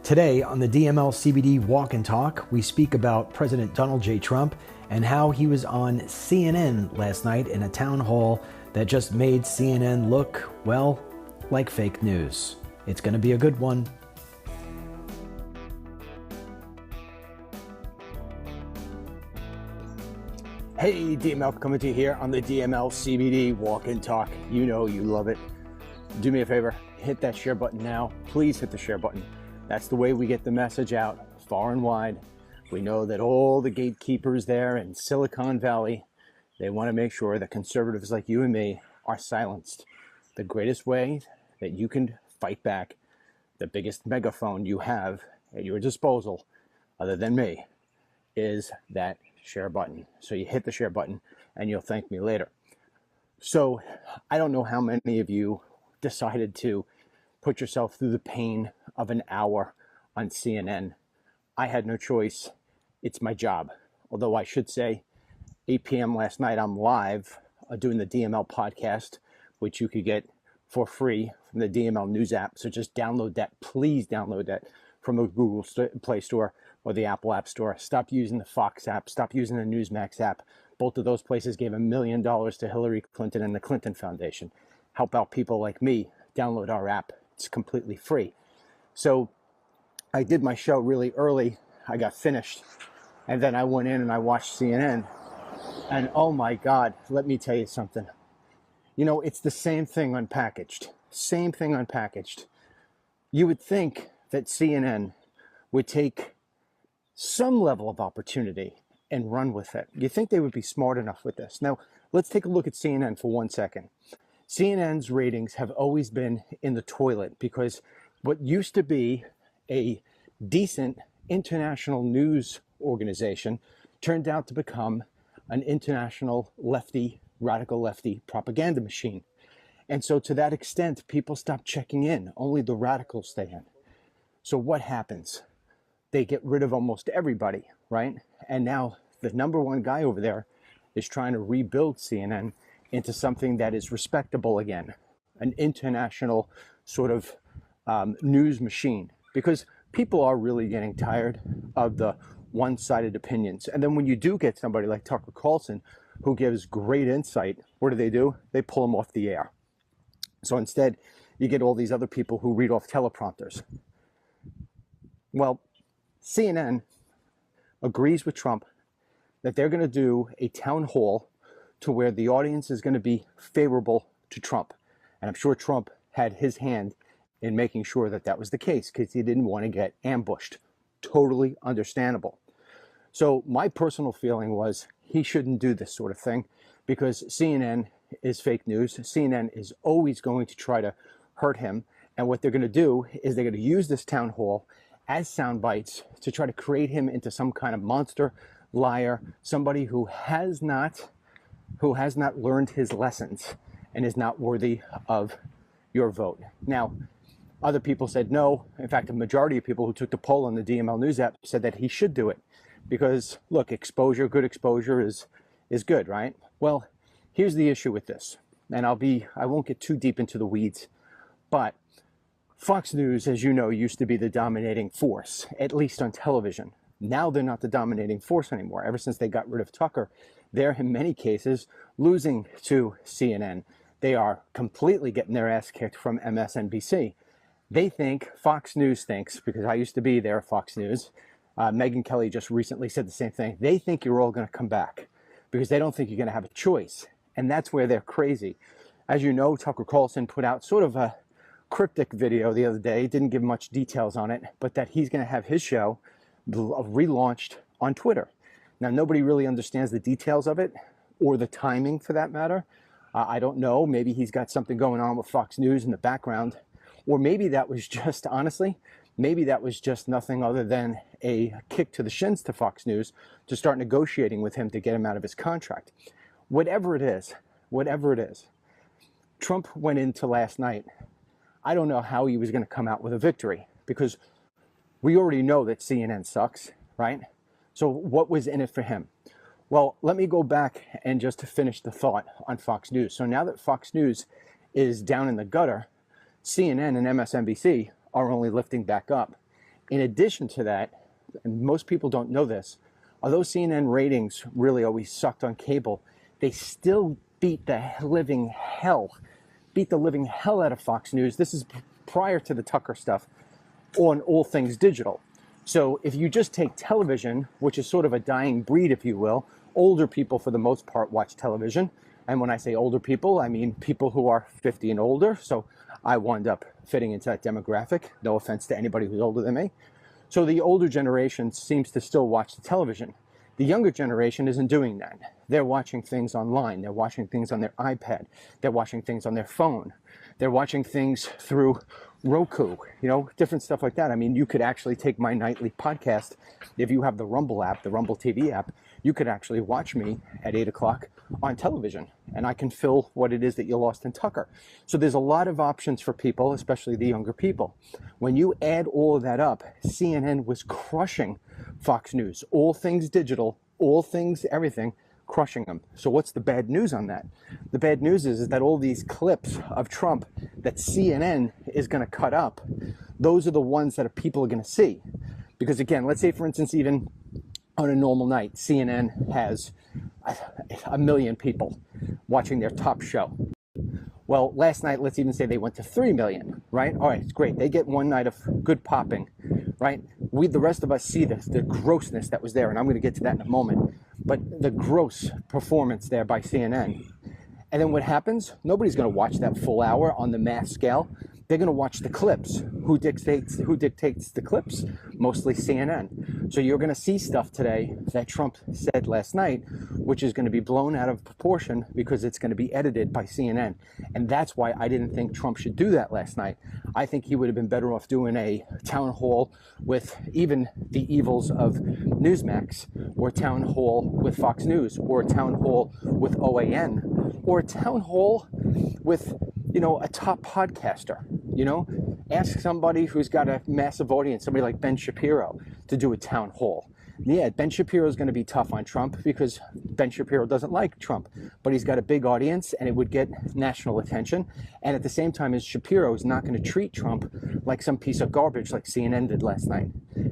Today on the DML CBD Walk Talk, we speak about President Donald J. Trump and how he was on CNN last night in a town hall that just made CNN look, well, like fake news. It's going to be a good one. Hey, DML coming to you here on the DML CBD Walk Talk. You know you love it. Do me a favor, hit that share button now. Please hit the share button. That's the way we get the message out far and wide. We know that all the gatekeepers there in Silicon Valley, they want to make sure that conservatives like you and me are silenced. The greatest way that you can fight back, the biggest megaphone you have at your disposal, other than me, is that share button. So you hit the share button and you'll thank me later. So I don't know how many of you decided to put yourself through the pain of an hour on CNN. I had no choice. It's my job. Although I should say 8 p.m. last night, I'm live doing the DML podcast, which you could get for free from the DML News app. So just download that. Please download that from the Google Play Store or the Apple App Store. Stop using the Fox app. Stop using the Newsmax app. Both of those places gave $1 million to Hillary Clinton and the Clinton Foundation. Help out people like me. Download our app. It's completely free. So I did my show really early. I got finished. And then I went in and I watched CNN. And oh my God, let me tell you something. You know, it's the same thing unpackaged. Same thing unpackaged. You would think that CNN would take some level of opportunity and run with it. You think they would be smart enough with this. Now, let's take a look at CNN for 1 second. CNN's ratings have always been in the toilet because what used to be a decent international news organization turned out to become an international lefty, radical lefty propaganda machine. And so to that extent, people stop checking in. Only the radicals stay in. So what happens? They get rid of almost everybody, right? And now the number one guy over there is trying to rebuild CNN into something that is respectable again, an international sort of news machine, because people are really getting tired of the one-sided opinions. And then when you do get somebody like Tucker Carlson who gives great insight, what do? They pull him off the air. So instead, you get all these other people who read off teleprompters. Well, CNN agrees with Trump that they're going to do a town hall to where the audience is going to be favorable to Trump. And I'm sure Trump had his hand in making sure that that was the case because he didn't want to get ambushed. Totally understandable. So my personal feeling was he shouldn't do this sort of thing because CNN is fake news. CNN is always going to try to hurt him. And what they're going to do is they're going to use this town hall as sound bites to try to create him into some kind of monster, liar, somebody who has not learned his lessons and is not worthy of your vote. Now, other people said no. In fact, a majority of people who took the poll on the DML News app said that he should do it because, look, exposure, good exposure is good, right? Well, here's the issue with this, and I won't get too deep into the weeds, but Fox News, as you know, used to be the dominating force, at least on television. Now they're not the dominating force anymore. Ever since they got rid of Tucker, they're in many cases losing to CNN. They are completely getting their ass kicked from MSNBC. They think, Fox News thinks, because I used to be there at Fox News, Megyn Kelly just recently said the same thing. They think you're all going to come back because they don't think you're going to have a choice. And that's where they're crazy. As you know, Tucker Carlson put out sort of a cryptic video the other day, didn't give much details on it, but that he's going to have his show relaunched on Twitter. Now, nobody really understands the details of it or the timing for that matter. I don't know. Maybe he's got something going on with Fox News in the background. Or maybe that was just, honestly, maybe that was just nothing other than a kick to the shins to Fox News to start negotiating with him to get him out of his contract. Whatever it is, Trump went into last night. I don't know how he was going to come out with a victory because we already know that CNN sucks, right? So what was in it for him? Well, let me go back and just to finish the thought on Fox News. So now that Fox News is down in the gutter, CNN and MSNBC are only lifting back up. In addition to that, and most people don't know this, although CNN ratings really always sucked on cable, they still beat the living hell out of Fox News. This is prior to the Tucker stuff on all things digital. So if you just take television, which is sort of a dying breed, if you will, older people for the most part watch television. And when I say older people, I mean people who are 50 and older. So I wound up fitting into that demographic. No offense to anybody who's older than me. So the older generation seems to still watch the television. The younger generation isn't doing that. They're watching things online. They're watching things on their iPad. They're watching things on their phone. They're watching things through Roku, different stuff like that. I mean, you could actually take my nightly podcast. If you have the Rumble app, the Rumble TV app, you could actually watch me at 8 o'clock on television, and I can fill what it is that you lost in Tucker. So there's a lot of options for people, especially the younger people. When you add all of that up, CNN was crushing Fox News, all things digital, all things everything, crushing them. So what's the bad news on that? The bad news is that all these clips of Trump that CNN is going to cut up, those are the ones that people are going to see. Because again, let's say for instance, even on a normal night, CNN has 1 million people watching their top show. Well, last night, let's even say they went to 3 million, right? All right, it's great. They get one night of good popping, right? The rest of us see the grossness that was there, and I'm going to get to that in a moment. But the gross performance there by CNN. And then what happens? Nobody's going to watch that full hour on the mass scale. They're going to watch the clips. Who dictates the clips? Mostly CNN. So you're going to see stuff today that Trump said last night, which is going to be blown out of proportion because it's going to be edited by CNN. And that's why I didn't think Trump should do that last night. I think he would have been better off doing a town hall with even the evils of Newsmax, or a town hall with Fox News, or a town hall with OAN, or a town hall with, a top podcaster. Ask somebody who's got a massive audience, somebody like Ben Shapiro, to do a town hall. Yeah, Ben Shapiro is going to be tough on Trump because Ben Shapiro doesn't like Trump, but he's got a big audience and it would get national attention. And at the same time, Shapiro is not going to treat Trump like some piece of garbage like CNN did last night.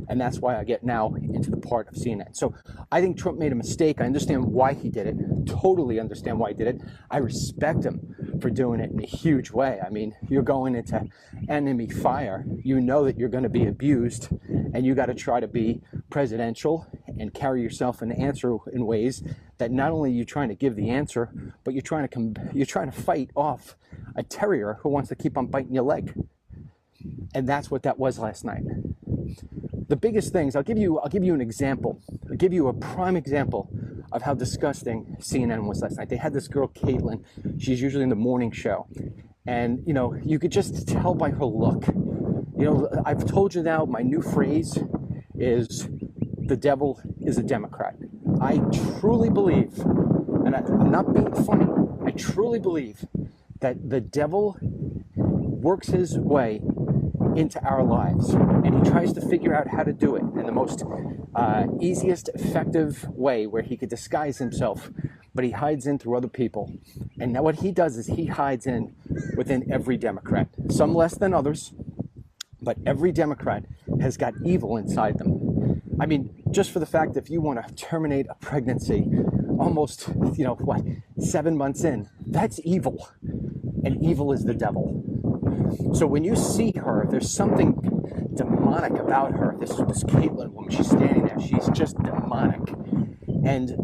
And that's why I get now into the part of CNN. So I think Trump made a mistake. I understand why he did it. Totally understand why he did it. I respect him for doing it in a huge way. I mean, you're going into enemy fire. You know that you're going to be abused, and you got to try to be presidential and carry yourself and answer in ways that not only you're trying to give the answer, but you're trying to fight off a terrier who wants to keep on biting your leg. And that's what that was last night. The biggest things, I'll give you an example. I'll give you a prime example of how disgusting CNN was last night. They had this girl, Caitlin. She's usually in the morning show. And, you could just tell by her look. I've told you now, my new phrase is, the devil is a Democrat. I truly believe, and I'm not being funny, I truly believe that the devil works his way into our lives, and he tries to figure out how to do it in the most easiest, effective way where he could disguise himself, but he hides in through other people. And now what he does is he hides in within every Democrat, some less than others, but every Democrat has got evil inside them. I mean, just for the fact that if you want to terminate a pregnancy almost, 7 months in, that's evil. And evil is the devil. So when you see her, there's something demonic about her. This Caitlin woman, she's standing there. She's just demonic. And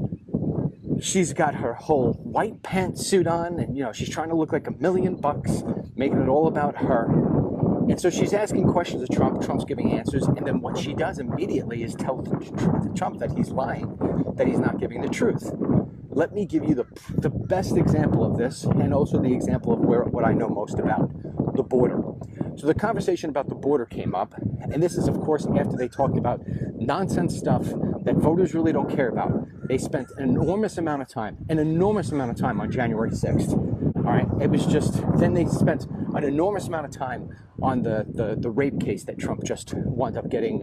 she's got her whole white pantsuit on, and, she's trying to look like $1 million, making it all about her. And so she's asking questions of Trump. Trump's giving answers. And then what she does immediately is tell Trump that he's lying, that he's not giving the truth. Let me give you the best example of this, and also the example of what I know most about, the border. So the conversation about the border came up, and this is, of course, after they talked about nonsense stuff that voters really don't care about. They spent an enormous amount of time on January 6th. All right, it was just, then they spent an enormous amount of time on the rape case that Trump just wound up getting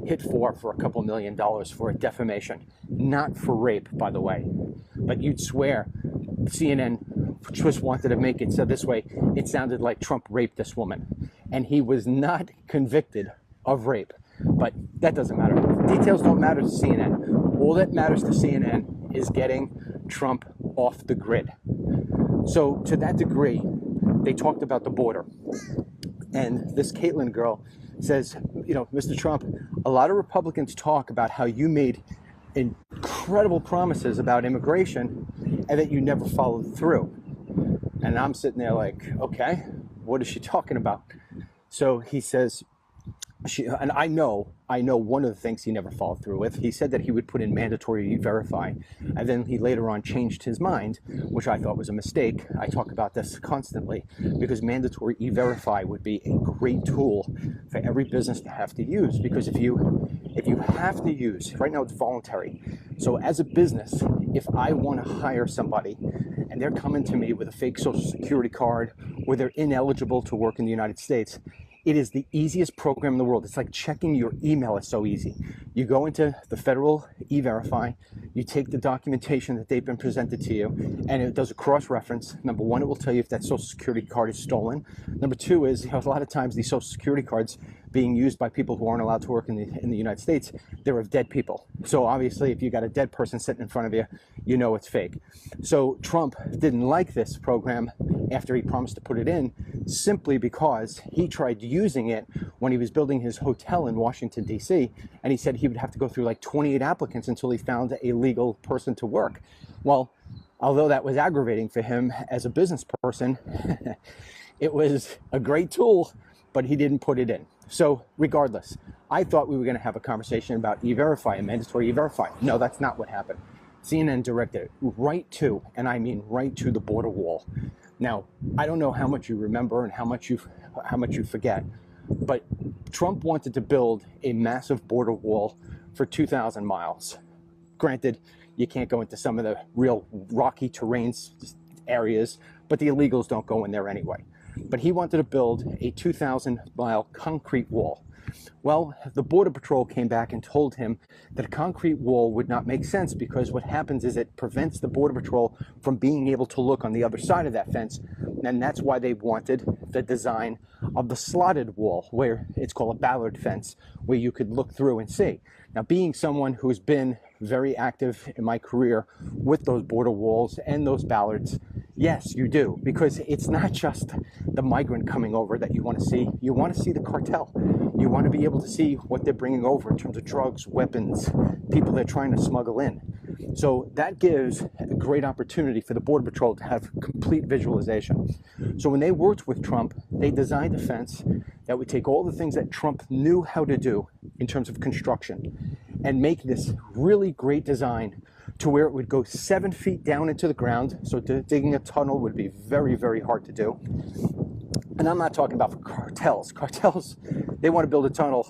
hit for a couple $1 million for a defamation. Not for rape, by the way. But you'd swear CNN just wanted to make it so this way it sounded like Trump raped this woman. And he was not convicted of rape. But that doesn't matter. Details don't matter to CNN. All that matters to CNN is getting Trump off the grid. So to that degree, they talked about the border. And this Caitlin girl says, Mr. Trump, a lot of Republicans talk about how you made incredible promises about immigration and that you never followed through. And I'm sitting there like, okay, what is she talking about? So he says, and I know one of the things he never followed through with. He said that he would put in mandatory e-verify, and then he later on changed his mind, which I thought was a mistake. I talk about this constantly because mandatory e-verify would be a great tool for every business to have to use, because if you have to use, right now it's voluntary. So as a business, if I want to hire somebody and they're coming to me with a fake social security card or they're ineligible to work in the United States, it is the easiest program in the world. It's like checking your email is so easy. You go into the federal e-verify, you take the documentation that they've been presented to you, and it does a cross-reference. Number one, it will tell you if that social security card is stolen. Number two is, a lot of times these social security cards being used by people who aren't allowed to work in the United States, they're of dead people. So obviously, if you got a dead person sitting in front of you, you know it's fake. So Trump didn't like this program after he promised to put it in, simply because he tried using it when he was building his hotel in Washington, D.C., and he said he would have to go through like 28 applicants until he found a legal person to work. Well, although that was aggravating for him as a business person, it was a great tool, but he didn't put it in. So regardless, I thought we were going to have a conversation about e-verify and mandatory e-verify. No, that's not what happened. CNN directed it right to, and I mean right to, the border wall. Now, I don't know how much you remember and how much you forget, but Trump wanted to build a massive border wall for 2,000 miles. Granted, you can't go into some of the real rocky terrains areas, but the illegals don't go in there anyway. But he wanted to build a 2,000-mile concrete wall. Well, the Border Patrol came back and told him that a concrete wall would not make sense, because what happens is it prevents the Border Patrol from being able to look on the other side of that fence. And that's why they wanted the design of the slotted wall, where it's called a ballard fence, where you could look through and see. Now, being someone who's been very active in my career with those border walls and those ballards, yes, you do, because it's not just the migrant coming over that you want to see. You want to see the cartel. You want to be able to see what they're bringing over in terms of drugs, weapons, people they're trying to smuggle in. So that gives a great opportunity for the Border Patrol to have complete visualization. So when they worked with Trump, they designed a fence that would take all the things that Trump knew how to do in terms of construction and make this really great design to where it would go 7 feet down into the ground. So digging a tunnel would be very, very hard to do. And I'm not talking about for cartels. Cartels, they want to build a tunnel.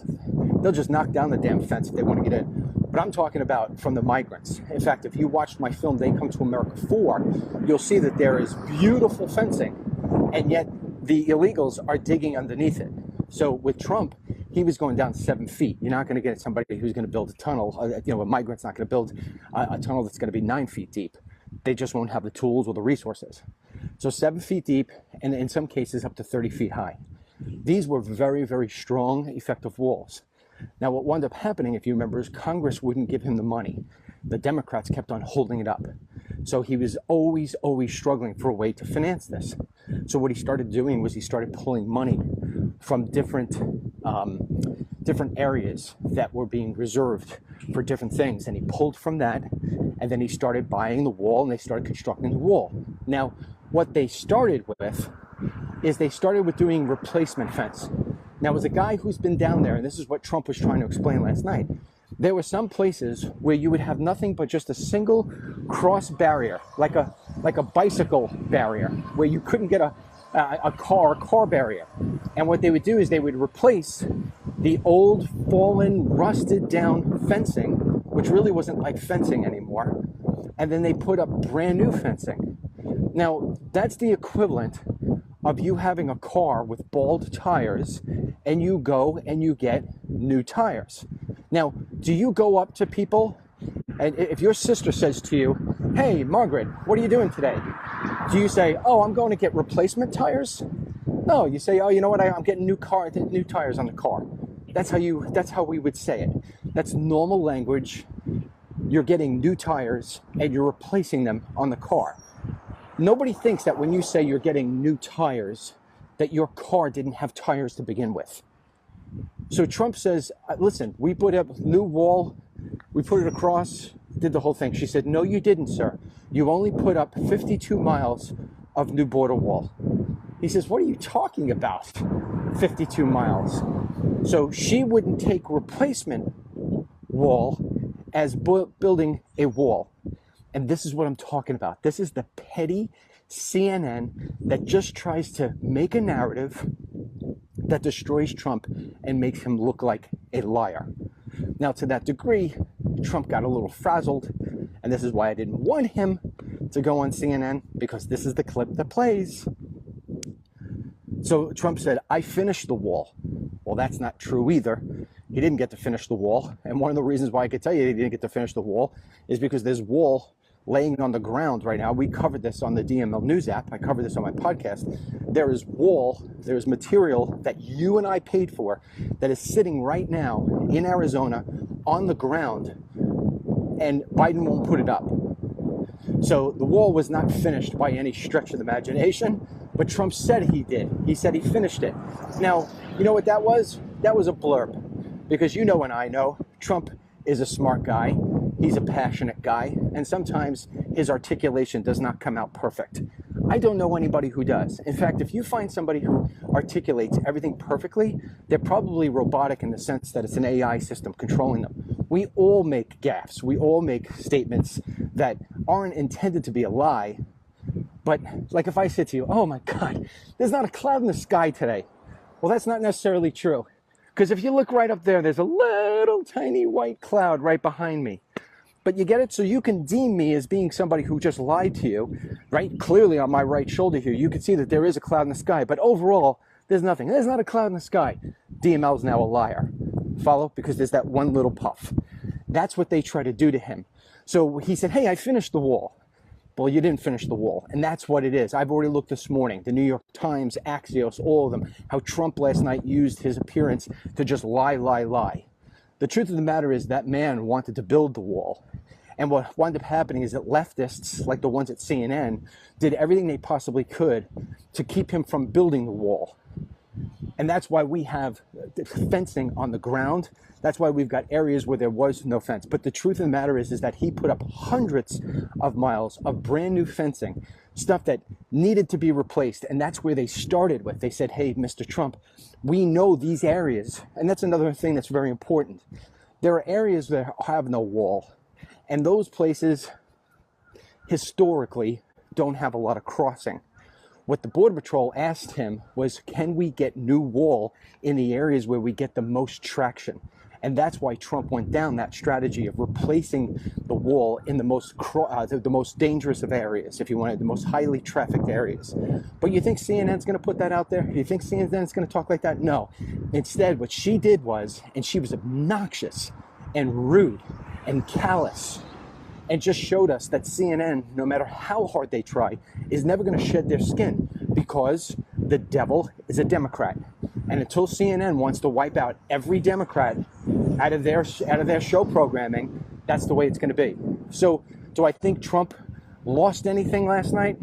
They'll just knock down the damn fence if they want to get in. But I'm talking about from the migrants. In fact, if you watched my film, They Come to America 4, you'll see that there is beautiful fencing, and yet the illegals are digging underneath it. So with Trump, he was going down 7 feet. You're not going to get somebody who's going to build a tunnel. A migrant's not going to build a tunnel that's going to be 9 feet deep. They just won't have the tools or the resources. So 7 feet deep, and in some cases up to 30 feet high. These were very, very strong, effective walls. Now, what wound up happening, if you remember, is Congress wouldn't give him the money. The Democrats kept on holding it up. So he was always struggling for a way to finance this. So what he started doing was he started pulling money from different areas that were being reserved for different things. And he pulled from that, and then he started buying the wall, and they started constructing the wall. Now, what they started with is they started with doing replacement fence. Now, as a guy who's been down there, and this is what Trump was trying to explain last night, there were some places where you would have nothing but just a single cross barrier, like a bicycle barrier, where you couldn't get a car barrier. And what they would do is they would replace the old, fallen, rusted down fencing, which really wasn't like fencing anymore, and then they put up brand new fencing. Now, that's the equivalent of you having a car with bald tires, and you go and you get new tires. Now, do you go up to people, and if your sister says to you, "Hey, Margaret, what are you doing today?" Do you say, "Oh, I'm going to get replacement tires"? No, you say, "Oh, you know what, I'm getting new tires on the car." That's how we would say it. That's normal language. You're getting new tires and you're replacing them on the car. Nobody thinks that when you say you're getting new tires, that your car didn't have tires to begin with. So Trump says, listen, we put up new wall, we put it across, did the whole thing. She said, no, you didn't, sir. You only put up 52 miles of new border wall. He says, what are you talking about? 52 miles. So she wouldn't take replacement wall as building a wall. And this is what I'm talking about. This is the petty CNN that just tries to make a narrative that destroys Trump and makes him look like a liar. Now, to that degree, Trump got a little frazzled, and this is why I didn't want him to go on CNN, because this is the clip that plays. So Trump said, I finished the wall. Well, that's not true either. He didn't get to finish the wall. And one of the reasons why I could tell you he didn't get to finish the wall is because there's wall laying on the ground right now. We covered this on the DML News app. I covered this on my podcast. There is material that you and I paid for that is sitting right now in Arizona on the ground, and Biden won't put it up. So the wall was not finished by any stretch of the imagination, but Trump said he did. He said he finished it. Now, you know what that was? That was a blurb, because you know and I know Trump is a smart guy. He's a passionate guy, and sometimes his articulation does not come out perfect. I don't know anybody who does. In fact, if you find somebody who articulates everything perfectly, they're probably robotic in the sense that it's an AI system controlling them. We all make gaffes. We all make statements that aren't intended to be a lie. But like if I said to you, oh my God, there's not a cloud in the sky today. Well, that's not necessarily true. Because if you look right up there, there's a little tiny white cloud right behind me. But you get it? So you can deem me as being somebody who just lied to you, right? Clearly on my right shoulder here, you can see that there is a cloud in the sky. But overall, there's nothing. There's not a cloud in the sky. DML is now a liar. Follow? Because there's that one little puff. That's what they try to do to him. So he said, hey, I finished the wall. Well, you didn't finish the wall. And that's what it is. I've already looked this morning. The New York Times, Axios, all of them. How Trump last night used his appearance to just lie. The truth of the matter is that man wanted to build the wall. And what wound up happening is that leftists, like the ones at CNN, did everything they possibly could to keep him from building the wall. And that's why we have fencing on the ground. That's why we've got areas where there was no fence. But the truth of the matter is that he put up hundreds of miles of brand new fencing, stuff that needed to be replaced. And that's where they started with. They said, hey, Mr. Trump, we know these areas. And that's another thing that's very important. There are areas that have no wall. And those places historically don't have a lot of crossing. What the Border Patrol asked him was, can we get new wall in the areas where we get the most traction? And that's why Trump went down that strategy of replacing the wall in the most dangerous of areas, if you wanted, the most highly trafficked areas. But you think CNN's going to put that out there? You think CNN's going to talk like that? No. Instead, what she did was, and she was obnoxious and rude and callous, and just showed us that CNN, no matter how hard they try, is never going to shed their skin, because the devil is a Democrat. And until CNN wants to wipe out every Democrat out of their show programming, that's the way it's going to be. So, do I think Trump lost anything last night?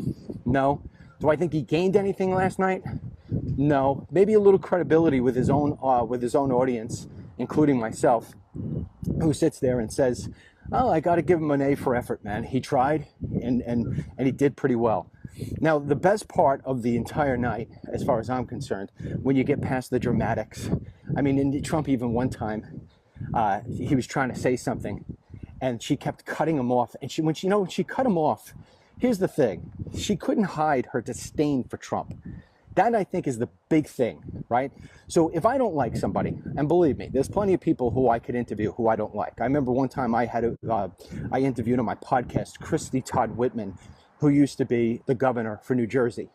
No. Do I think he gained anything last night? No. Maybe a little credibility with his own audience, including myself, who sits there and says, oh, I got to give him an A for effort, man. He tried, and he did pretty well. Now, the best part of the entire night, as far as I'm concerned, when you get past the dramatics, I mean, Trump even one time, he was trying to say something, and she kept cutting him off. And when she cut him off, here's the thing. She couldn't hide her disdain for Trump. That, I think, is the big thing, right? So if I don't like somebody, and believe me, there's plenty of people who I could interview who I don't like. I remember one time I interviewed on my podcast Christy Todd Whitman, who used to be the governor for New Jersey.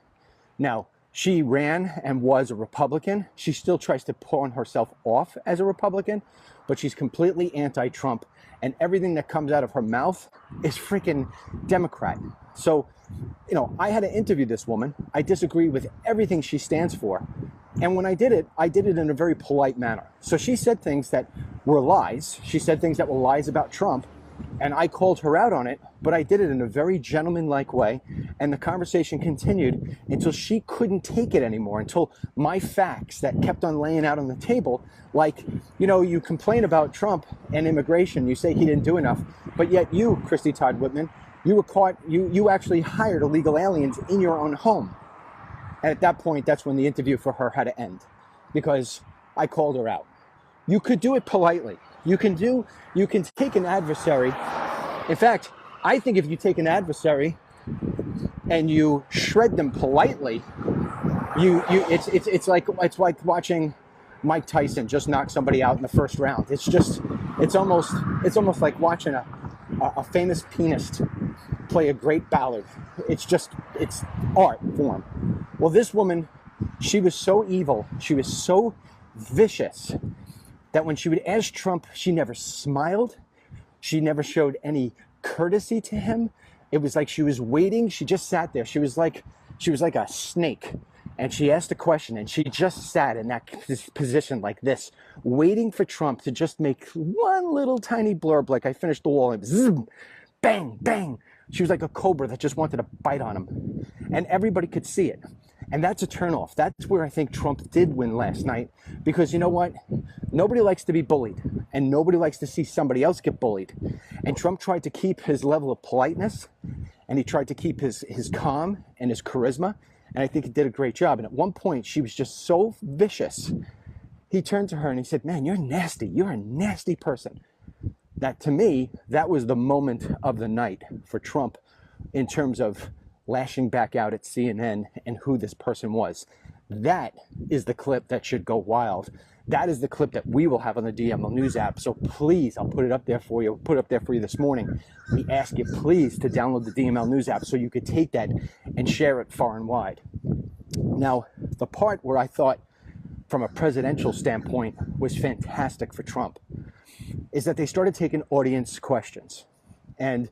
Now, she ran and was a Republican. She still tries to pawn herself off as a Republican, but she's completely anti-Trump, and everything that comes out of her mouth is freaking Democrat. So, I had to interview this woman. I disagree with everything she stands for, And when I did it in a very polite manner. So she said things that were lies. She said things that were lies about Trump. And I called her out on it, but I did it in a very gentlemanlike way. And the conversation continued until she couldn't take it anymore, until my facts that kept on laying out on the table, like, you know, you complain about Trump and immigration, you say he didn't do enough, but yet you, Christy Todd Whitman, you were caught, you actually hired illegal aliens in your own home. And at that point, that's when the interview for her had to end, because I called her out. You could do it politely. You can take an adversary. In fact, I think if you take an adversary and you shred them politely, it's like watching Mike Tyson just knock somebody out in the first round. It's almost like watching a famous pianist play a great ballad. It's art form. Well, this woman, she was so evil, she was so vicious, that when she would ask Trump, she never smiled. She never showed any courtesy to him. It was like she was waiting. She just sat there. She was like a snake. And she asked a question, and she just sat in that position like this, waiting for Trump to just make one little tiny blurb, like I finished the wall, and zoom, bang, bang. She was like a cobra that just wanted to bite on him. And everybody could see it. And that's a turnoff. That's where I think Trump did win last night, because you know what? Nobody likes to be bullied, and nobody likes to see somebody else get bullied. And Trump tried to keep his level of politeness, and he tried to keep his calm and his charisma, and I think he did a great job. And at one point, she was just so vicious. He turned to her and he said, "Man, you're nasty. You're a nasty person." That, to me, that was the moment of the night for Trump in terms of lashing back out at CNN and who this person was. That is the clip that should go wild. That is the clip that we will have on the DML News app. So please, I'll put it up there for you. Put it up there for you this morning. We ask you, please, to download the DML News app so you could take that and share it far and wide. Now, the part where I thought, from a presidential standpoint, was fantastic for Trump is that they started taking audience questions. And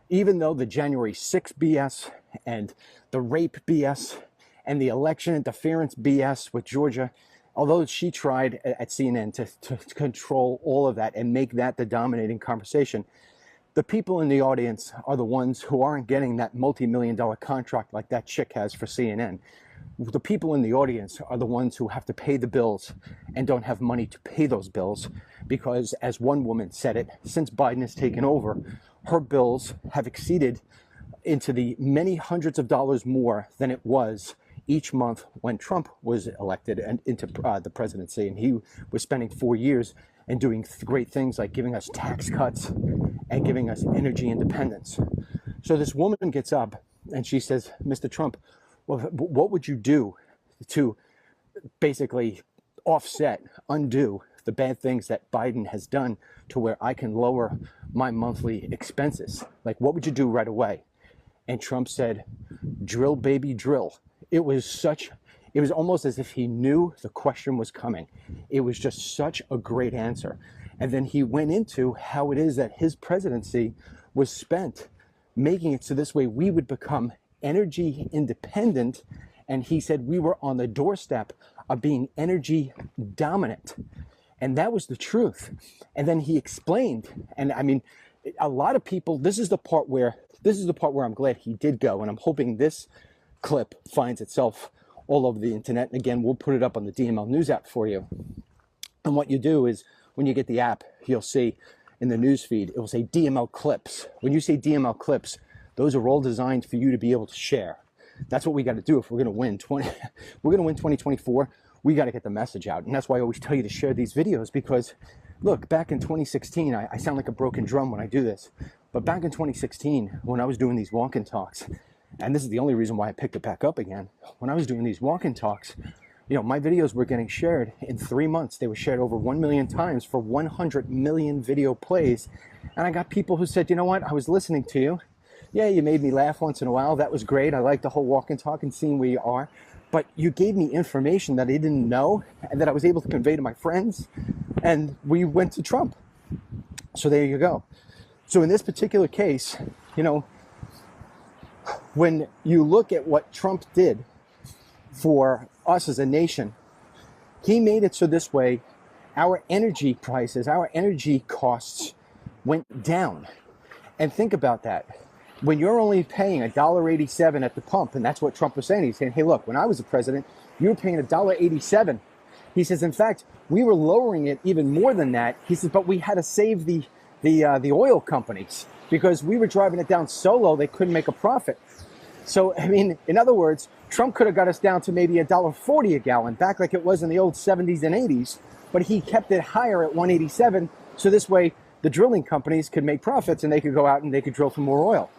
even though the January 6th BS and the rape BS and the election interference BS with Georgia, although she tried at CNN to control all of that and make that the dominating conversation, the people in the audience are the ones who aren't getting that multi-million-dollar contract like that chick has for CNN. The people in the audience are the ones who have to pay the bills and don't have money to pay those bills because, as one woman said it, since Biden has taken over, her bills have exceeded into the many hundreds of dollars more than it was each month when Trump was elected and into the presidency. And he was spending 4 years and doing great things like giving us tax cuts and giving us energy independence. So this woman gets up and she says, "Mr. Trump, well, what would you do to basically offset, undo the bad things that Biden has done to where I can lower my monthly expenses? Like, what would you do right away?" And Trump said, "Drill, baby, drill." It was almost as if he knew the question was coming. It was just such a great answer. And then he went into how it is that his presidency was spent making it so this way we would become energy independent. And he said we were on the doorstep of being energy dominant. And that was the truth. And then he explained, and I mean, a lot of people, this is the part where I'm glad he did go. And I'm hoping this clip finds itself all over the internet. And again, we'll put it up on the DML News app for you. And what you do is, when you get the app, you'll see in the news feed, it will say DML clips. When you say DML clips, those are all designed for you to be able to share. That's what we got to do if we're going to win 2024. We got to get the message out. And that's why I always tell you to share these videos, because look, back in 2016, I sound like a broken drum when I do this, but back in 2016, when I was doing these walk-in talks, and this is the only reason why I picked it back up again, when I was doing these walk-in talks, you know, my videos were getting shared in 3 months. They were shared over 1 million times for 100 million video plays. And I got people who said, "You know what? I was listening to you. Yeah, you made me laugh once in a while. That was great. I like the whole walk and talk and seeing where you are. But you gave me information that I didn't know and that I was able to convey to my friends." And we went to Trump. So there you go. So in this particular case, you know, when you look at what Trump did for us as a nation, He made it so this way our energy prices, our energy costs went down. And think about that. When you're only paying $1.87 at the pump, and that's what Trump was saying. He's saying, hey, look, when I was the president, you were paying $1.87. He says, in fact, we were lowering it even more than that. He says, but we had to save the oil companies because we were driving it down so low they couldn't make a profit. So, I mean, in other words, Trump could have got us down to maybe $1.40 a gallon, back like it was in the old 70s and 80s, but he kept it higher at 187, so this way the drilling companies could make profits and they could go out and they could drill for more oil.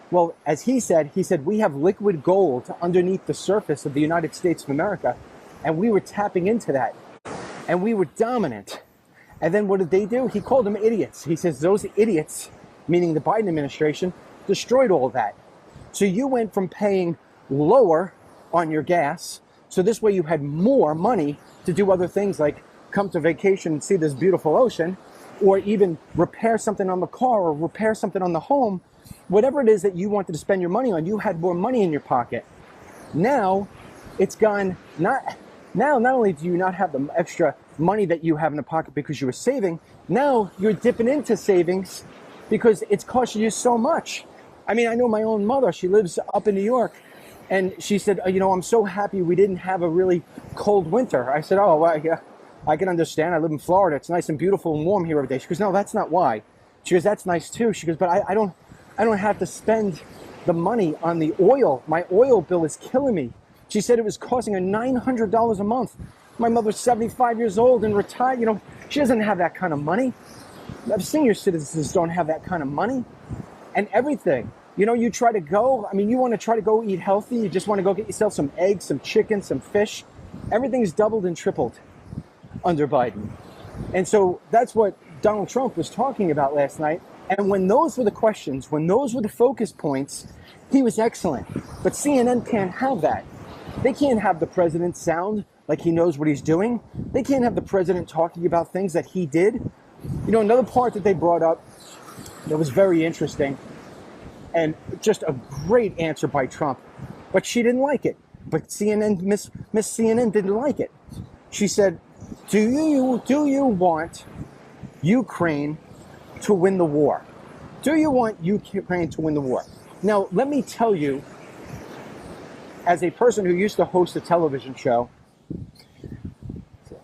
Well, as he said, we have liquid gold underneath the surface of the United States of America, and we were tapping into that, and we were dominant. And then what did they do? He called them idiots. He says those idiots, meaning the Biden administration, destroyed all that. So you went from paying lower on your gas, so this way you had more money to do other things like come to vacation and see this beautiful ocean, or even repair something on the car or repair something on the home. Whatever it is that you wanted to spend your money on, you had more money in your pocket. Now it's gone. Not only do you not have the extra money that you have in the pocket because you were saving, now you're dipping into savings because it's costing you so much. I mean, I know my own mother, she lives up in New York, and she said, I'm so happy we didn't have a really cold winter. I said, oh, well, yeah, I can understand. I live in Florida. It's nice and beautiful and warm here every day. She goes, no, that's not why. She goes, that's nice too. She goes, but I don't have to spend the money on the oil. My oil bill is killing me. She said it was costing her $900 a month. My mother's 75 years old and retired. She doesn't have that kind of money. Senior citizens don't have that kind of money. And everything, you try to go, you want to try to go eat healthy. You just want to go get yourself some eggs, some chicken, some fish. Everything's doubled and tripled under Biden. And so that's what Donald Trump was talking about last night. And when those were the questions, when those were the focus points, he was excellent. But CNN can't have that. They can't have the president sound like he knows what he's doing. They can't have the president talking about things that he did. Another part that they brought up that was very interesting and just a great answer by Trump, but she didn't like it. But Miss CNN didn't like it. She said, do you want Ukraine to win the war? Do you want Ukraine to win the war? Now, let me tell you, as a person who used to host a television show,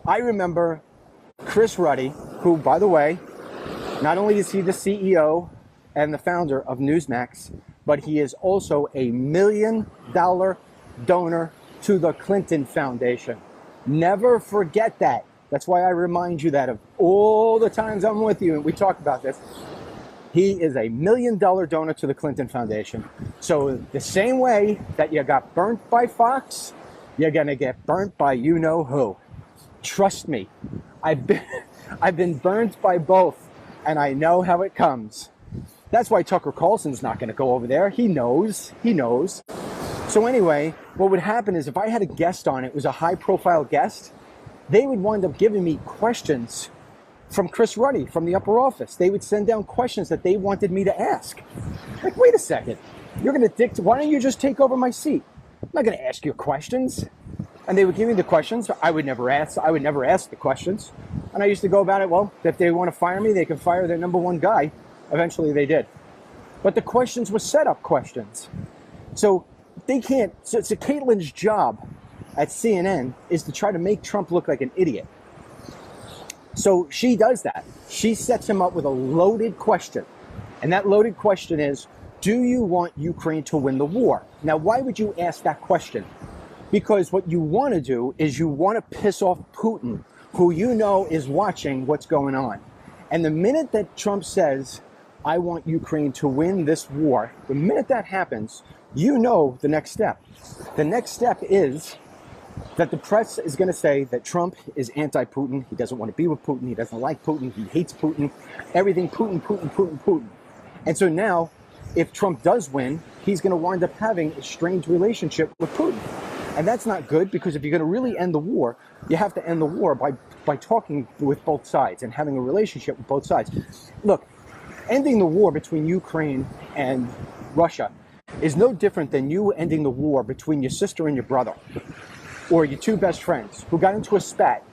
I remember Chris Ruddy, who, by the way, not only is he the CEO and the founder of Newsmax, but he is also a $1 million donor to the Clinton Foundation. Never forget that. That's why I remind you that of all the times I'm with you and we talk about this. He is a $1 million donor to the Clinton Foundation. So the same way that you got burnt by Fox, you're going to get burnt by you-know-who. Trust me, I've been burnt by both, and I know how it comes. That's why Tucker Carlson's not going to go over there. He knows. So anyway, what would happen is if I had a guest on, it was a high-profile guest, they would wind up giving me questions from Chris Ruddy, from the upper office. They would send down questions that they wanted me to ask. Like, wait a second, you're going to dictate, why don't you just take over my seat? I'm not going to ask you questions. And they would give me the questions. I would never ask the questions. And I used to go about it, well, if they want to fire me, they can fire their number one guy. Eventually they did. But the questions were set-up questions. So they can't, so Caitlin's job at CNN is to try to make Trump look like an idiot. So she does that. She sets him up with a loaded question. And that loaded question is, do you want Ukraine to win the war? Now, why would you ask that question? Because what you want to do is you want to piss off Putin, who you know is watching what's going on. And the minute that Trump says, I want Ukraine to win this war, the minute that happens, you know the next step. The next step is that the press is going to say that Trump is anti-Putin. He doesn't want to be with Putin. He doesn't like Putin. He hates Putin. Everything Putin. And so now, if Trump does win, he's going to wind up having a strained relationship with Putin. And that's not good, because if you're going to really end the war, you have to end the war by talking with both sides and having a relationship with both sides. Look, ending the war between Ukraine and Russia is no different than you ending the war between your sister and your brother, or your two best friends who got into a spat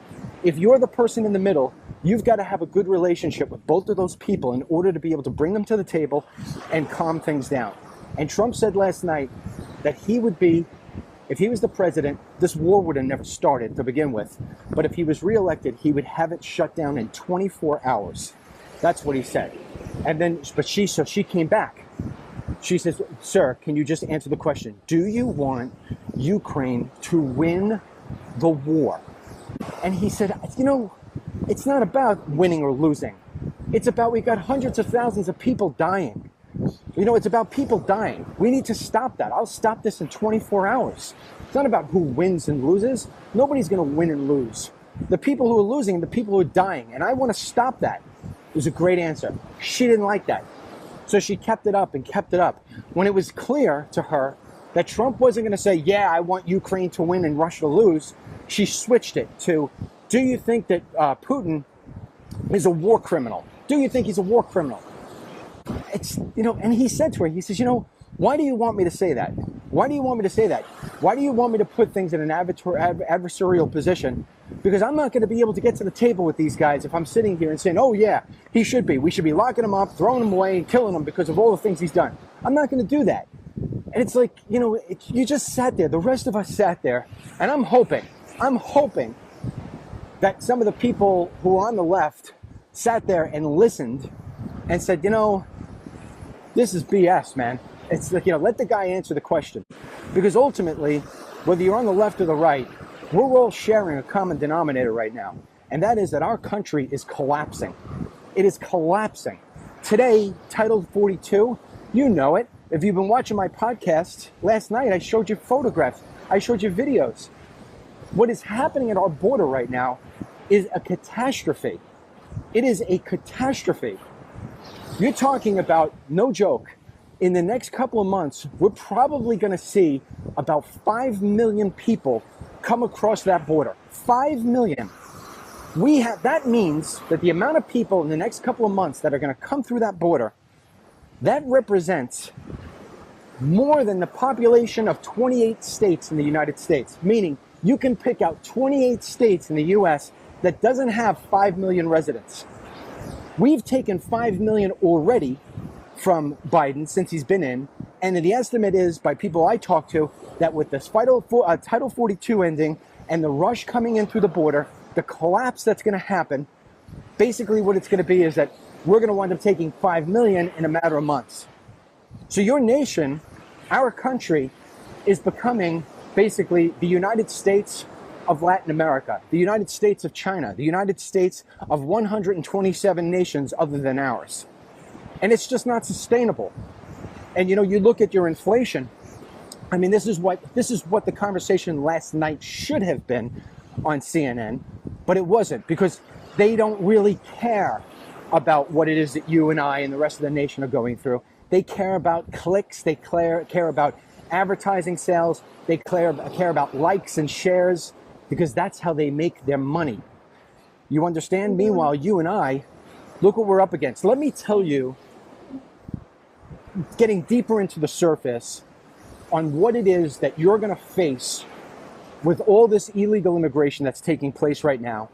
If you're the person in the middle, you've got to have a good relationship with both of those people in order to be able to bring them to the table and calm things down. And Trump said last night that he would be, if he was the president, this war would have never started to begin with. But if he was reelected, he would have it shut down in 24 hours. That's what he said. And then, so she came back. She says, sir, can you just answer the question? Do you want Ukraine to win the war? And he said, it's not about winning or losing. It's about, we've got hundreds of thousands of people dying. It's about people dying. We need to stop that. I'll stop this in 24 hours. It's not about who wins and loses. Nobody's going to win and lose. The people who are losing, the people who are dying. And I want to stop that. It was a great answer. She didn't like that. So she kept it up and kept it up. When it was clear to her that Trump wasn't going to say, yeah, I want Ukraine to win and Russia to lose, she switched it to, do you think that Putin is a war criminal? Do you think he's a war criminal? And he said to her, he says, why do you want me to say that? Why do you want me to say that? Why do you want me to put things in an adversarial position? Because I'm not going to be able to get to the table with these guys if I'm sitting here and saying, oh yeah, he should be. We should be locking him up, throwing him away, and killing him because of all the things he's done. I'm not going to do that. And it's like, you just sat there. The rest of us sat there. And I'm hoping that some of the people who are on the left sat there and listened and said, this is BS, man. It's like, let the guy answer the question. Because ultimately, whether you're on the left or the right, we're all sharing a common denominator right now. And that is that our country is collapsing. It is collapsing. Today, Title 42, you know it. If you've been watching my podcast, last night I showed you photographs. I showed you videos. What is happening at our border right now is a catastrophe. It is a catastrophe. You're talking about, no joke, in the next couple of months, we're probably going to see about 5 million people come across that border. 5 million. That means that the amount of people in the next couple of months that are going to come through that border, that represents more than the population of 28 states in the United States. Meaning, you can pick out 28 states in the U.S. that doesn't have 5 million residents. We've taken 5 million already from Biden since he's been in, and the estimate is, by people I talk to, that with this Title 42 ending and the rush coming in through the border, the collapse that's going to happen, basically what it's going to be is that we're going to wind up taking 5 million in a matter of months. So your nation, our country, is becoming basically the United States of Latin America, the United States of China, the United States of 127 nations other than ours. And it's just not sustainable. And you look at your inflation. I mean, this is what the conversation last night should have been on CNN, but it wasn't, because they don't really care about what it is that you and I and the rest of the nation are going through. They care about clicks, they care about advertising sales, they care about likes and shares, because that's how they make their money. You understand? Meanwhile, you and I, look what we're up against. Let me tell you, getting deeper into the surface on what it is that you're going to face with all this illegal immigration that's taking place right now,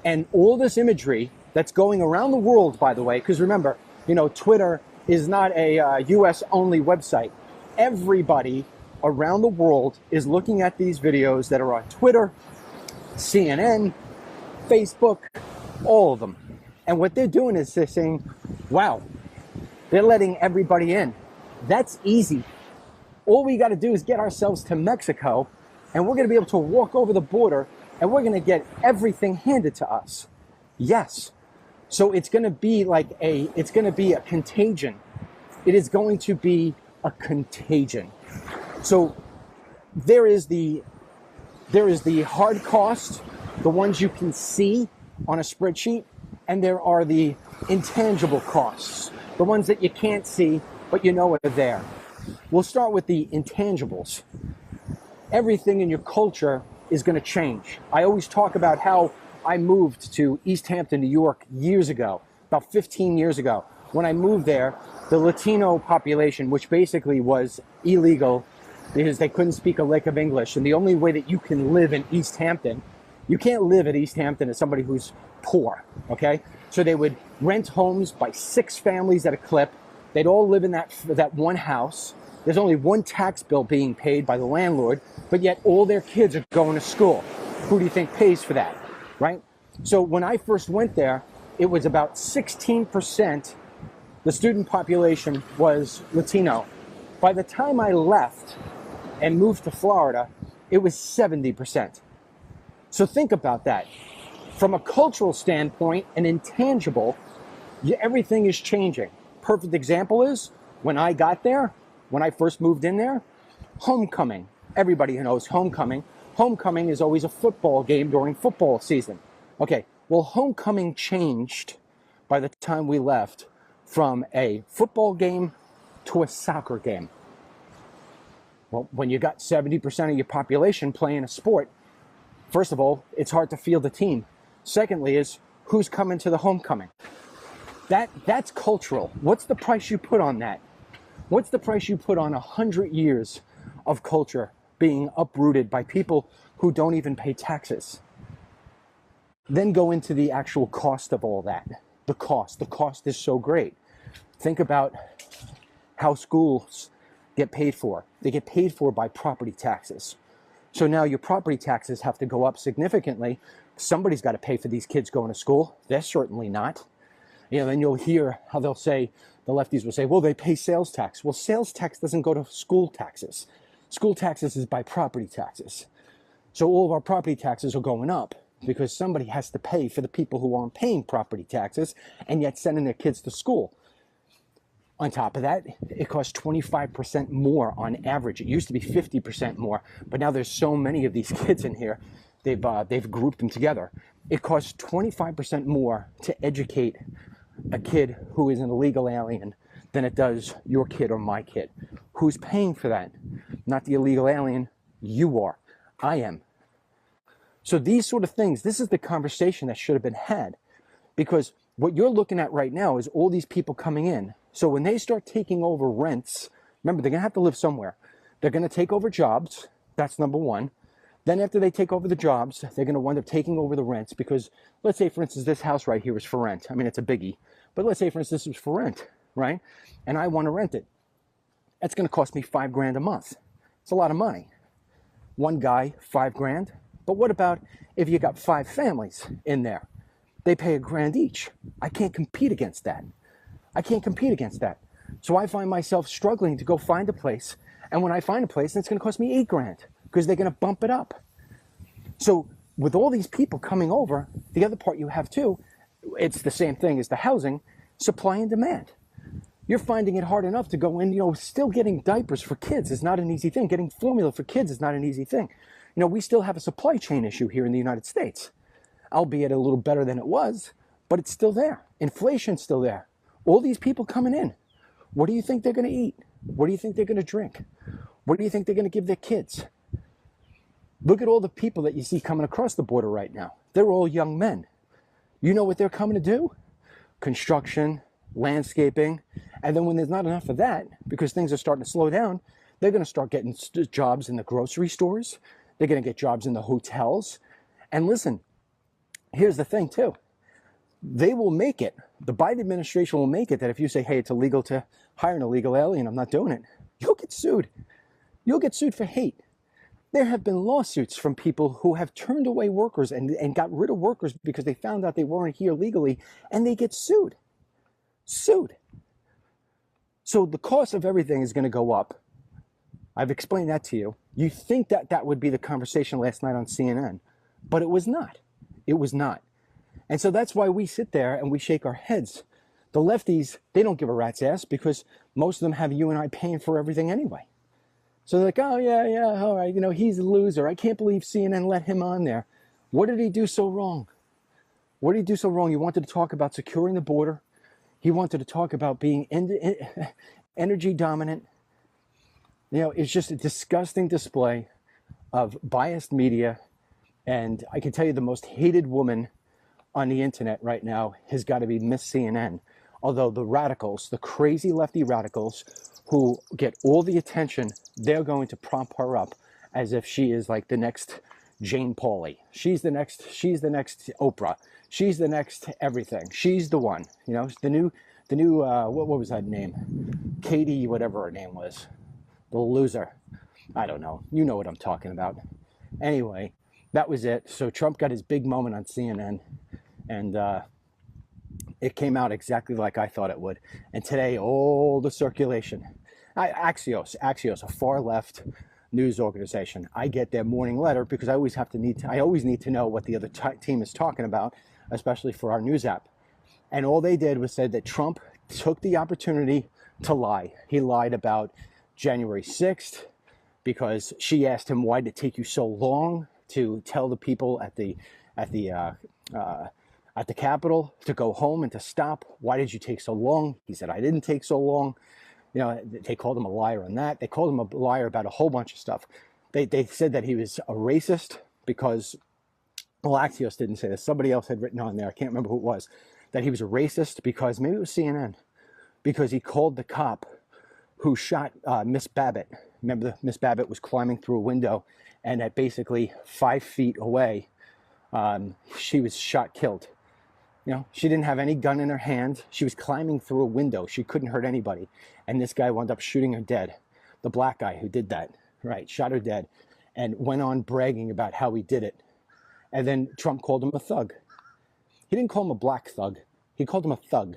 and all this imagery that's going around the world, by the way, because remember, Twitter is not a US-only website. Everybody around the world is looking at these videos that are on Twitter, CNN, Facebook, all of them. And what they're doing is they're saying, wow, they're letting everybody in. That's easy. All we got to do is get ourselves to Mexico, and we're going to be able to walk over the border, and we're going to get everything handed to us. Yes. So it's going to be a contagion. It is going to be a contagion. So there is the hard cost, the ones you can see on a spreadsheet, and there are the intangible costs, the ones that you can't see, but you know are there. We'll start with the intangibles. Everything in your culture is going to change. I always talk about how I moved to East Hampton, New York years ago, about 15 years ago. When I moved there, the Latino population, which basically was illegal because they couldn't speak a lick of English, and the only way that you can live in East Hampton You can't live at East Hampton as somebody who's poor, okay? So they would rent homes by 6 families at a clip. They'd all live in that one house. There's only one tax bill being paid by the landlord, but yet all their kids are going to school. Who do you think pays for that, right? So when I first went there, it was about 16%. The student population was Latino. By the time I left and moved to Florida, it was 70%. So think about that. From a cultural standpoint, an intangible, everything is changing. Perfect example is when I got there, when I first moved in there, homecoming. Everybody who knows homecoming. Homecoming is always a football game during football season. Okay, well, homecoming changed by the time we left from a football game to a soccer game. Well, when you got 70% of your population playing a sport, first of all, it's hard to field a team. Secondly is, who's coming to the homecoming? That's cultural. What's the price you put on that? What's the price you put on 100 years of culture being uprooted by people who don't even pay taxes? Then go into the actual cost of all that. The cost is so great. Think about how schools get paid for. They get paid for by property taxes. So now your property taxes have to go up significantly. Somebody's got to pay for these kids going to school. They're certainly not. Then you'll hear how they'll say, the lefties will say, well, they pay sales tax. Well, sales tax doesn't go to school taxes. School taxes is by property taxes. So all of our property taxes are going up because somebody has to pay for the people who aren't paying property taxes and yet sending their kids to school. On top of that, it costs 25% more on average. It used to be 50% more, but now there's so many of these kids in here, they've grouped them together. It costs 25% more to educate a kid who is an illegal alien than it does your kid or my kid. Who's paying for that? Not the illegal alien, you are. I am. So these sort of things, this is the conversation that should have been had, because what you're looking at right now is all these people coming in. So when they start taking over rents, remember, they're going to have to live somewhere. They're going to take over jobs. That's number one. Then after they take over the jobs, they're going to wind up taking over the rents because, let's say, for instance, this house right here is for rent. I mean, it's a biggie. But let's say, for instance, this was for rent, right? And I want to rent it. That's going to cost me $5,000 a month. It's a lot of money. One guy, $5,000. But what about if you got 5 families in there? They pay $1,000 each. I can't compete against that. So I find myself struggling to go find a place. And when I find a place, it's going to cost me $8,000 because they're going to bump it up. So with all these people coming over, the other part you have too, it's the same thing as the housing, supply and demand. You're finding it hard enough to go in, still getting diapers for kids is not an easy thing. Getting formula for kids is not an easy thing. We still have a supply chain issue here in the United States, albeit a little better than it was, but it's still there. Inflation's still there. All these people coming in, what do you think they're going to eat? What do you think they're going to drink? What do you think they're going to give their kids? Look at all the people that you see coming across the border right now. They're all young men. You know what they're coming to do? Construction, landscaping. And then when there's not enough of that, because things are starting to slow down, they're going to start getting jobs in the grocery stores. They're going to get jobs in the hotels. And listen, here's the thing too. They will make it. The Biden administration will make it that if you say, hey, it's illegal to hire an illegal alien, I'm not doing it, you'll get sued. You'll get sued for hate. There have been lawsuits from people who have turned away workers and got rid of workers because they found out they weren't here legally, and they get sued. So the cost of everything is going to go up. I've explained that to you. You think that would be the conversation last night on CNN, but it was not. It was not. And so that's why we sit there and we shake our heads. The lefties, they don't give a rat's ass because most of them have you and I paying for everything anyway. So they're like, oh, yeah, all right, he's a loser. I can't believe CNN let him on there. What did he do so wrong? What did he do so wrong? He wanted to talk about securing the border. He wanted to talk about being energy dominant. It's just a disgusting display of biased media. And I can tell you the most hated woman on the internet right now has got to be Miss CNN. Although the radicals, the crazy lefty radicals who get all the attention, they're going to prop her up as if she is like the next, Jane Pauley. She's the next Oprah. She's the next everything. She's the one, you know, the new what was that name? Katie, whatever her name was. The loser. I don't know. You know what I'm talking about. Anyway, that was it. So Trump got his big moment on CNN, and it came out exactly like I thought it would. And today, all the circulation. Axios, a far left news organization. I get their morning letter because I always need to know what the other team is talking about, especially for our news app. And all they did was said that Trump took the opportunity to lie. He lied about January 6th because she asked him, why did it take you so long to tell the people at the Capitol to go home and to stop? Why did you take so long? He said, I didn't take so long. You know, they called him a liar on that. They called him a liar about a whole bunch of stuff. They said that he was a racist because, well, Axios didn't say this. Somebody else had written on there, I can't remember who it was, that he was a racist because, maybe it was CNN, because he called the cop who shot Miss Babbitt. Remember, Miss Babbitt was climbing through a window, and at basically 5 feet away, she was shot, killed. You know, she didn't have any gun in her hand. She was climbing through a window. She couldn't hurt anybody. And this guy wound up shooting her dead. The black guy who did that, right, shot her dead and went on bragging about how he did it. And then Trump called him a thug. He didn't call him a black thug. He called him a thug.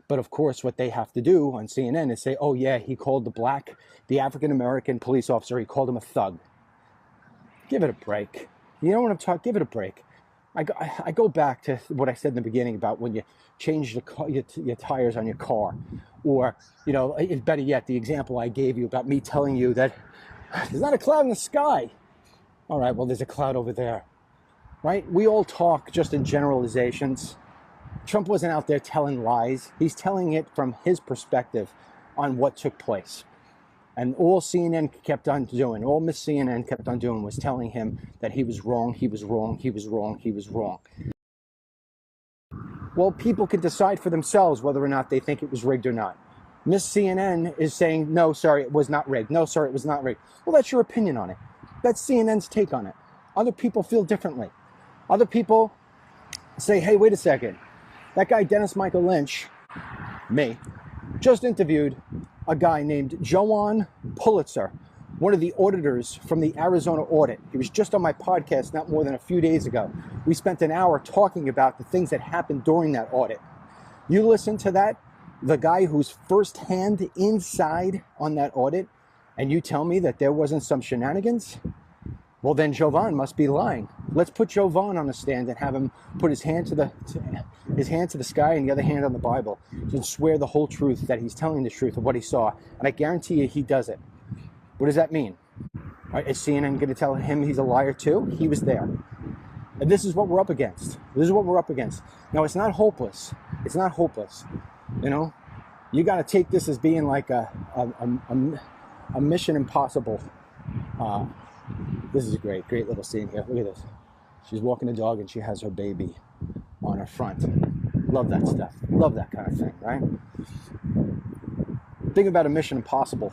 But of course, what they have to do on CNN is say, oh yeah, he called the African-American police officer, he called him a thug. Give it a break. You know what I'm talking, give it a break. I go back to what I said in the beginning about when you change your tires on your car, or, you know, better yet, the example I gave you about me telling you that there's not a cloud in the sky. All right, well, there's a cloud over there, right? We all talk just in generalizations. Trump wasn't out there telling lies. He's telling it from his perspective on what took place. And all CNN kept on doing, all Miss CNN kept on doing was telling him that he was wrong, he was wrong, he was wrong, he was wrong. Well, people can decide for themselves whether or not they think it was rigged or not. Miss CNN is saying, no, sorry, it was not rigged. No, sorry, it was not rigged. Well, that's your opinion on it. That's CNN's take on it. Other people feel differently. Other people say, hey, wait a second. That guy, Dennis Michael Lynch, me, just interviewed a guy named Joanne Pulitzer, one of the auditors from the Arizona audit. He was just on my podcast not more than a few days ago. We spent an hour talking about the things that happened during that audit. You listen to that, the guy who's firsthand inside on that audit, and you tell me that there wasn't some shenanigans? Well, then Jovan must be lying. Let's put Jovan on the stand and have him put his hand to the sky and the other hand on the Bible and swear the whole truth, that he's telling the truth of what he saw. And I guarantee you he does it. What does that mean? Is CNN going to tell him he's a liar too? He was there. And this is what we're up against. This is what we're up against. Now, it's not hopeless. It's not hopeless. You know, you got to take this as being like a Mission Impossible. This is a great little scene here. Look at this. She's walking the dog and she has her baby on her front. Love that stuff. Love that kind of thing, right? Think about a Mission Impossible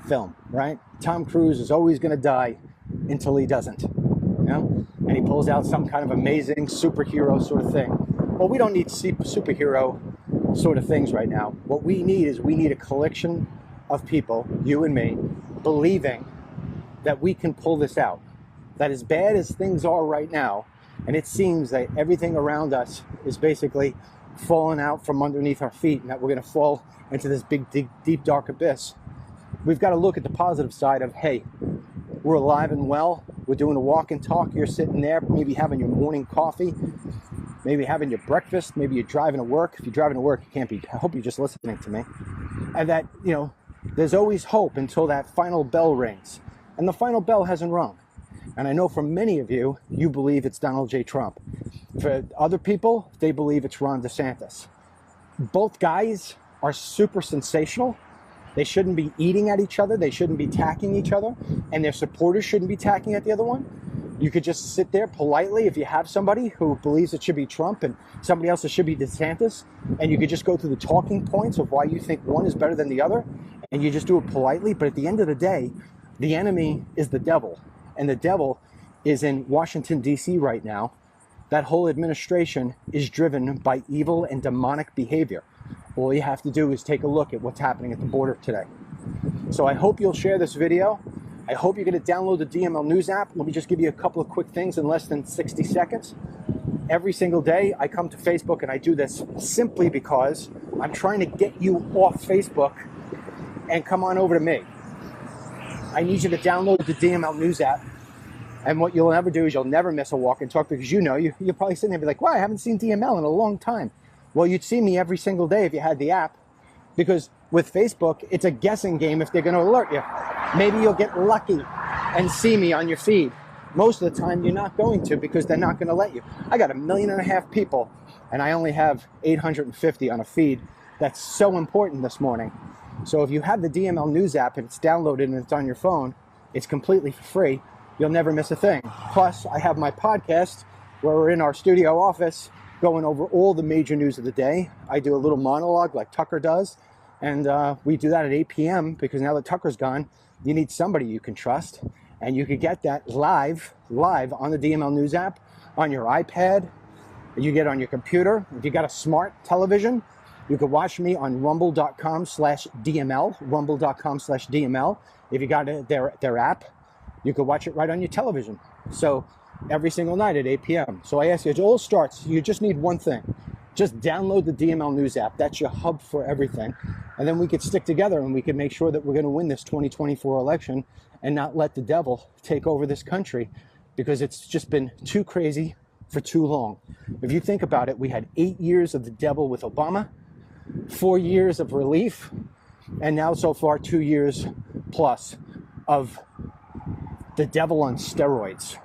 film, right? Tom Cruise is always going to die until he doesn't, you know? And he pulls out some kind of amazing superhero sort of thing. Well, we don't need superhero sort of things right now. What we need is a collection of people, you and me, believing that we can pull this out. That as bad as things are right now, and it seems that everything around us is basically falling out from underneath our feet, and that we're going to fall into this big, deep, dark abyss. We've got to look at the positive side of, hey, we're alive and well. We're doing a walk and talk. You're sitting there, maybe having your morning coffee, maybe having your breakfast, maybe you're driving to work. If you're driving to work, you can't be, I hope you're just listening to me. And that, you know, there's always hope until that final bell rings. And the final bell hasn't rung. And I know for many of you, you believe it's Donald J. Trump. For other people, they believe it's Ron DeSantis. Both guys are super sensational. They shouldn't be eating at each other. They shouldn't be attacking each other. And their supporters shouldn't be attacking at the other one. You could just sit there politely if you have somebody who believes it should be Trump and somebody else it should be DeSantis. And you could just go through the talking points of why you think one is better than the other. And you just do it politely. But at the end of the day, the enemy is the devil. And the devil is in Washington, D.C. right now. That whole administration is driven by evil and demonic behavior. All you have to do is take a look at what's happening at the border today. So I hope you'll share this video. I hope you're going to download the DML News app. Let me just give you a couple of quick things in less than 60 seconds. Every single day I come to Facebook, and I do this simply because I'm trying to get you off Facebook and come on over to me. I need you to download the DML News app. And what you'll never do is you'll never miss a walk and talk, because you're probably sitting there and be like, wow, I haven't seen DML in a long time. Well, you'd see me every single day if you had the app, because with Facebook, it's a guessing game if they're going to alert you. Maybe you'll get lucky and see me on your feed. Most of the time, you're not going to, because they're not going to let you. I got 1.5 million people, and I only have 850 on a feed. That's so important this morning. So if you have the DML News app and it's downloaded and it's on your phone, it's completely free. You'll never miss a thing. Plus, I have my podcast where we're in our studio office going over all the major news of the day. I do a little monologue like Tucker does, and we do that at 8 p.m. because now that Tucker's gone, you need somebody you can trust, and you can get that live on the DML News app on your iPad. You get it on your computer. If you got a smart television, you can watch me on rumble.com/DML, rumble.com/DML. If you got their app, you can watch it right on your television. So every single night at 8 p.m. So I ask you, it all starts, you just need one thing. Just download the DML News app. That's your hub for everything. And then we could stick together and we can make sure that we're going to win this 2024 election and not let the devil take over this country, because it's just been too crazy for too long. If you think about it, we had 8 years of the devil with Obama, 4 years of relief, and now so far 2 years plus of the devil on steroids.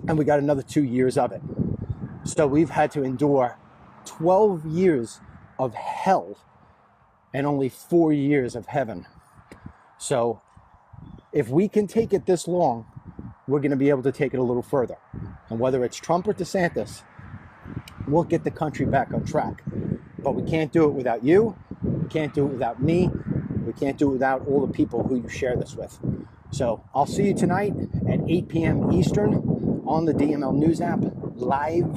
And we got another 2 years of it. So we've had to endure 12 years of hell and only 4 years of heaven. So if we can take it this long, we're going to be able to take it a little further. And whether it's Trump or DeSantis, we'll get the country back on track. But we can't do it without you. We can't do it without me. We can't do it without all the people who you share this with. So I'll see you tonight at 8 p.m. Eastern on the DML News app, live,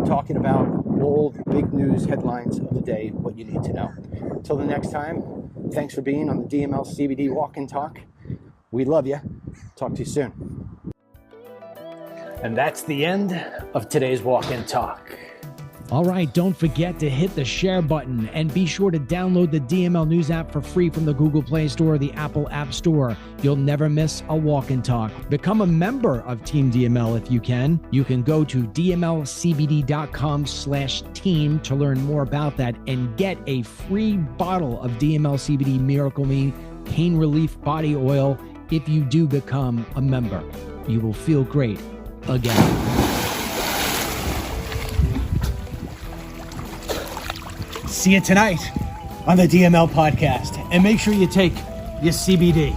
talking about all the big news headlines of the day, what you need to know. Until the next time, thanks for being on the DML CBD Walk and Talk. We love you. Talk to you soon. And that's the end of today's Walk and Talk. All right, don't forget to hit the share button and be sure to download the DML News app for free from the Google Play Store or the Apple App Store. You'll never miss a Walk and Talk. Become a member of Team DML if you can. You can go to dmlcbd.com/team to learn more about that and get a free bottle of DML CBD Miracle Me Pain Relief Body Oil if you do become a member. You will feel great again. See you tonight on the DML podcast. And make sure you take your CBD.